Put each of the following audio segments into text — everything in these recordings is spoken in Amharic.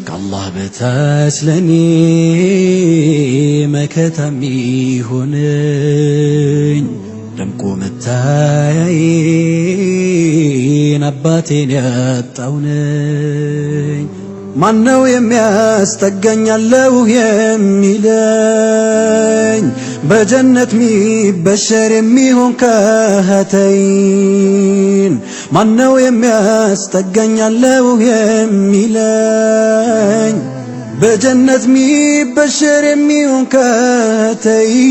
ከአላህ በታች ለኔ መከታ ሚሆነኝ ደምቆ መታያዬን አባቴን ያጣው ነኝ። ማነው የሚያስጠጋኝ አለሁ የሚለኝ በጀነት ሚበሸር የሚሆን ከሃተይን? ማነው የሚያስጠጋኝ አለሁ የሚለኝ በጀነት ሚበሸር የሚሆን ከሃተይን?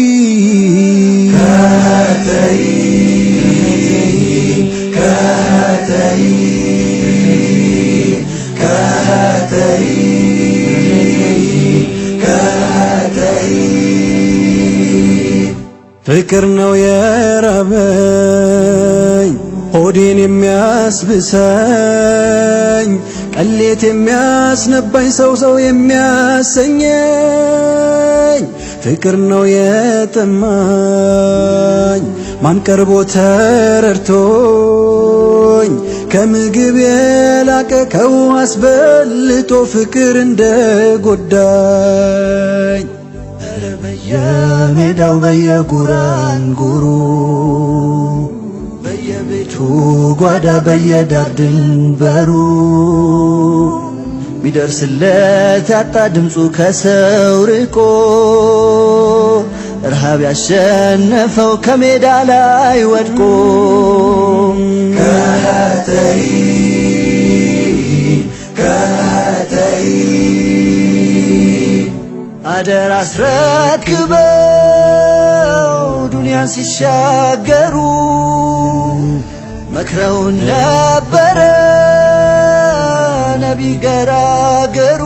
ፍቅር ነው የራበኝ ሆዴን የሚያስብሰኝ ቀሌት የሚያስነባኝ ሰው የሚያሰኘኝ ፍቅር ነው የጠማኝ ማን ቀርቦ ተረድቶኝ ከምግብ የላቀ ከውሃ አስበልጦ ፍቅር እንደጎዳኝ በየሜዳው በየጉራንጉሩ በየቤቱ ጓዳ በየዳር ድንበሩ ሚደርስለት ያጣ ድምፁ ከሰው ርቆ ረሃብ ያሸነፈው ከሜዳ ላይ ወድቆ አደራ አስረክበው ዱንያን ሲሻገሩ መክረውን ነበረ ነቢ ገራገሩ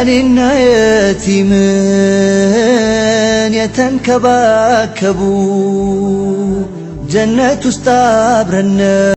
እኔና የቲምን የተንከባከቡ ጀነት ውስጥ አብረን